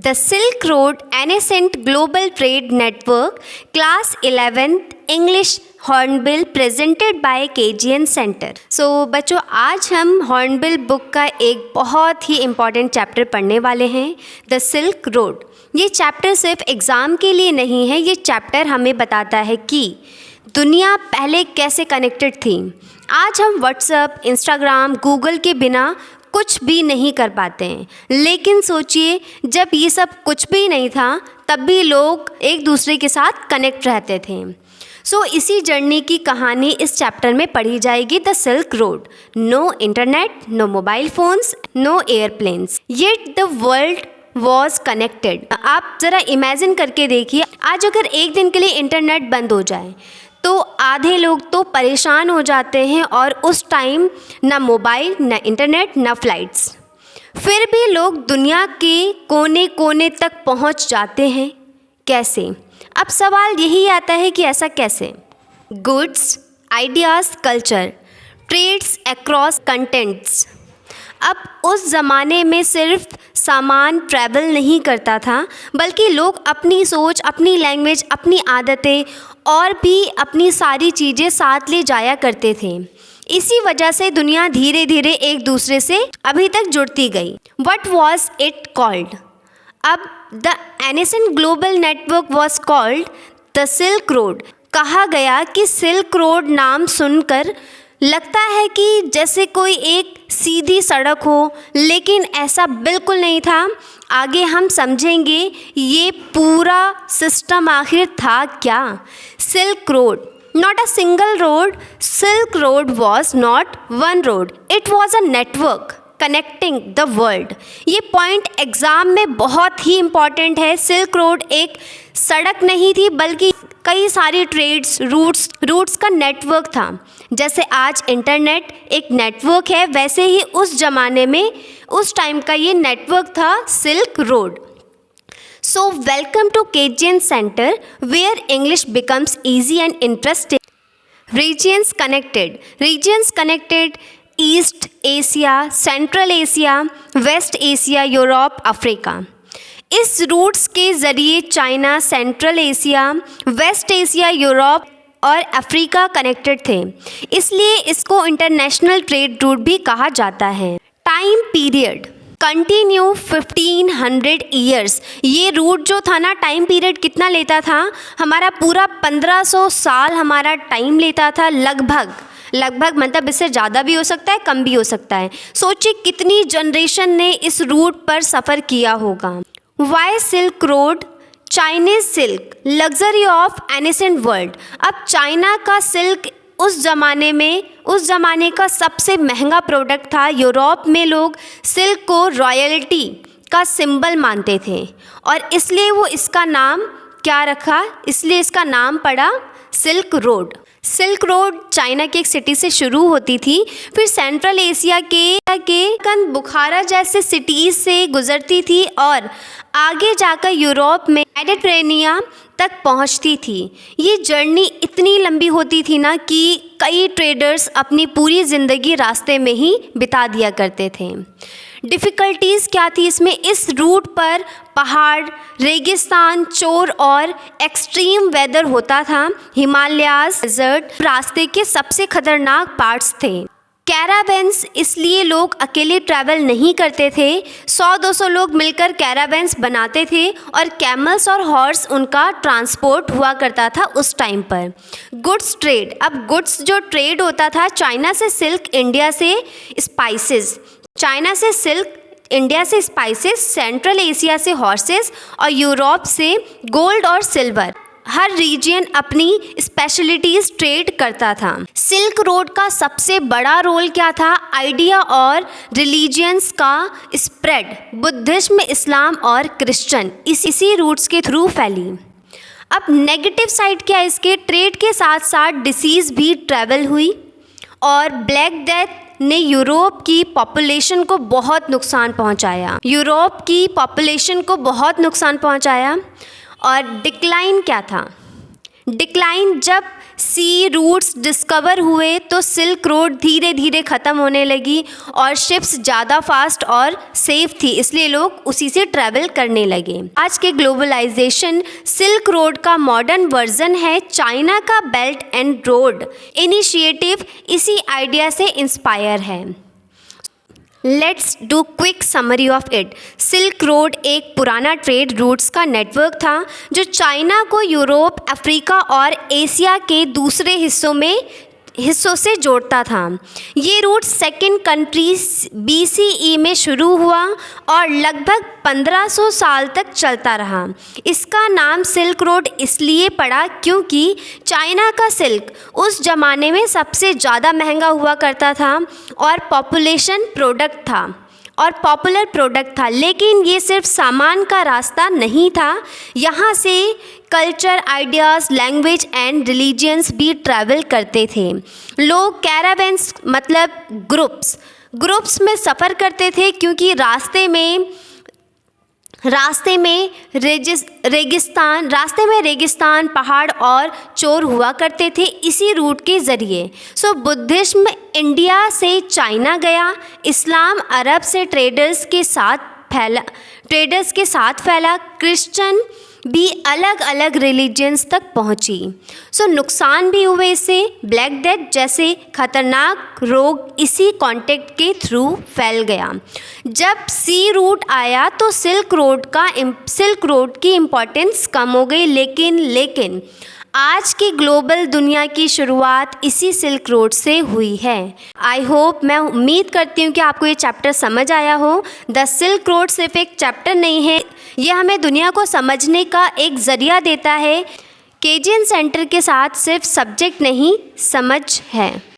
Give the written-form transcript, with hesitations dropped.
The Silk Road, an Ancient Global Trade Network, Class 11th, English Hornbill presented by KGN centre. So बच्चों, आज हम hornbill book का एक बहुत ही important chapter पढ़ने वाले हैं, द सिल्क रोड। ये चैप्टर सिर्फ एग्ज़ाम के लिए नहीं है, ये चैप्टर हमें बताता है कि दुनिया पहले कैसे कनेक्टेड थी। आज हम व्हाट्सएप, इंस्टाग्राम, गूगल के बिना कुछ भी नहीं कर पाते हैं, लेकिन सोचिए जब ये सब कुछ भी नहीं था तब भी लोग एक दूसरे के साथ कनेक्ट रहते थे। सो इसी जर्नी की कहानी इस चैप्टर में पढ़ी जाएगी, the silk road. No internet, no mobile phones, no airplanes, yet the world was connected. आप ज़रा इमेजिन करके देखिए, आज अगर एक दिन के लिए इंटरनेट बंद हो जाए तो आधे लोग तो परेशान हो जाते हैं, और उस टाइम ना मोबाइल, ना इंटरनेट, ना फ्लाइट्स, फिर भी लोग दुनिया के कोने कोने तक पहुंच जाते हैं। कैसे? अब सवाल यही आता है कि ऐसा कैसे? Goods, ideas, culture, trades across contents. अब उस ज़माने में सिर्फ सामान ट्रैवल नहीं करता था, बल्कि लोग अपनी सोच, अपनी लैंग्वेज, अपनी आदतें और भी अपनी सारी चीज़ें साथ ले जाया करते थे। इसी वजह से दुनिया धीरे धीरे एक दूसरे से अभी तक जुड़ती गई। What was it called? अब the ancient global network was called the silk road. कहा गया कि सिल्क रोड नाम सुनकर लगता है कि जैसे कोई एक सीधी सड़क हो, लेकिन ऐसा बिल्कुल नहीं था। आगे हम समझेंगे ये पूरा सिस्टम आखिर था क्या। Silk road, not a single road. Silk Road was not one road. It was a network connecting the world. ये पॉइंट एग्ज़ाम में बहुत ही इम्पॉर्टेंट है। सिल्क रोड एक सड़क नहीं थी, बल्कि कई सारी ट्रेड्स, रूट्स का नेटवर्क था। जैसे आज इंटरनेट एक नेटवर्क है, वैसे ही उस ज़माने में, उस टाइम का ये नेटवर्क था silk road. So welcome to KGN Center, where English becomes easy and interesting. Regions connected, East Asia, Central Asia, West Asia, Europe, Africa. इस रूट्स के ज़रिए China, central Asia, west Asia, Europe और Africa connected थे, इसलिए इसको international trade route भी कहा जाता है। Time period continue 1500 years. ये रूट जो था ना, टाइम पीरियड कितना लेता था, हमारा पूरा 1500 साल हमारा टाइम लेता था। लगभग मतलब इससे ज़्यादा भी हो सकता है, कम भी हो सकता है। सोचिए कितनी जनरेशन ने इस रूट पर सफ़र किया होगा। Why silk road? Chinese silk, luxury of ancient world. अब चाइना का सिल्क उस ज़माने का सबसे महंगा प्रोडक्ट था। यूरोप में लोग सिल्क को रॉयल्टी का सिंबल मानते थे, और इसलिए वो इसका नाम क्या रखा, इसलिए इसका नाम पड़ा silk road. Silk road China की एक सिटी से शुरू होती थी, फिर सेंट्रल एशिया के बुखारा जैसे सिटीज़ से गुजरती थी, और आगे जाकर यूरोप में मेडिटेरेनिया तक पहुंचती थी। ये जर्नी इतनी लंबी होती थी ना कि कई ट्रेडर्स अपनी पूरी ज़िंदगी रास्ते में ही बिता दिया करते थे। डिफ़िकल्टीज़ क्या थी इसमें? इस रूट पर पहाड़, रेगिस्तान, चोर और एक्सट्रीम वेदर होता था। हिमालयाज़, डेजर्ट रास्ते के सबसे खतरनाक पार्ट्स थे। कैरावेंस, इसलिए लोग अकेले ट्रैवल नहीं करते थे, 100-200 लोग मिलकर कैरावेंस बनाते थे, और कैमल्स और हॉर्स उनका ट्रांसपोर्ट हुआ करता था उस टाइम पर। गुड्स ट्रेड, अब गुड्स जो ट्रेड होता था, चाइना से सिल्क, इंडिया से स्पाइसेस, सेंट्रल एशिया से हॉर्सेस, और यूरोप से गोल्ड और सिल्वर। हर रीजन अपनी स्पेशलिटीज़ ट्रेड करता था। सिल्क रोड का सबसे बड़ा रोल क्या था? आइडिया और रिलीजियंस का स्प्रेड। बुद्धिज्म, इस्लाम और क्रिश्चियन इसी रूट्स के थ्रू फैली। अब नेगेटिव साइड क्या है इसके? ट्रेड के साथ साथ डिसीज़ भी ट्रैवल हुई, और ब्लैक डेथ ने यूरोप की पॉपुलेशन को बहुत नुकसान पहुंचाया। और डिक्लाइन क्या था? डिक्लाइन, जब सी रूट्स डिस्कवर हुए तो सिल्क रोड धीरे धीरे ख़त्म होने लगी और शिप्स ज़्यादा फास्ट और सेफ थी, इसलिए लोग उसी से ट्रैवल करने लगे। आज के ग्लोबलाइजेशन सिल्क रोड का मॉडर्न वर्जन है। चाइना का बेल्ट एंड रोड इनिशिएटिव इसी आइडिया से इंस्पायर है। Let's do quick summary of it. Silk road एक पुराना ट्रेड रूट्स का नेटवर्क था जो चाइना को यूरोप, अफ्रीका और एशिया के दूसरे हिस्सों से जोड़ता था। ये रूट सेकेंड कंट्री BCE में शुरू हुआ और लगभग 1500 साल तक चलता रहा। इसका नाम सिल्क रोड इसलिए पड़ा क्योंकि चाइना का सिल्क उस ज़माने में सबसे ज़्यादा महंगा हुआ करता था और पॉपुलर प्रोडक्ट था। लेकिन ये सिर्फ सामान का रास्ता नहीं था, यहाँ से culture, ideas, language and religions भी ट्रैवल करते थे। लोग कैरावेंस मतलब ग्रुप्स में सफ़र करते थे क्योंकि रास्ते में रेगिस्तान, पहाड़ और चोर हुआ करते थे इसी रूट के ज़रिए। बुद्धिज्म इंडिया से चाइना गया, इस्लाम अरब से ट्रेडर्स के साथ फैला, क्रिश्चियन भी अलग अलग रिलीजन्स तक पहुंची। नुकसान भी हुए इससे। ब्लैक डेथ जैसे खतरनाक रोग इसी कॉन्टैक्ट के थ्रू फैल गया। जब सी रूट आया तो सिल्क रोड की इम्पोर्टेंस कम हो गई, लेकिन आज की ग्लोबल दुनिया की शुरुआत इसी सिल्क रोड से हुई है। मैं उम्मीद करती हूँ कि आपको ये चैप्टर समझ आया हो। द सिल्क रोड सिर्फ एक चैप्टर नहीं है, यह हमें दुनिया को समझने का एक ज़रिया देता है। केजीएन सेंटर के साथ सिर्फ सब्जेक्ट नहीं, समझ है।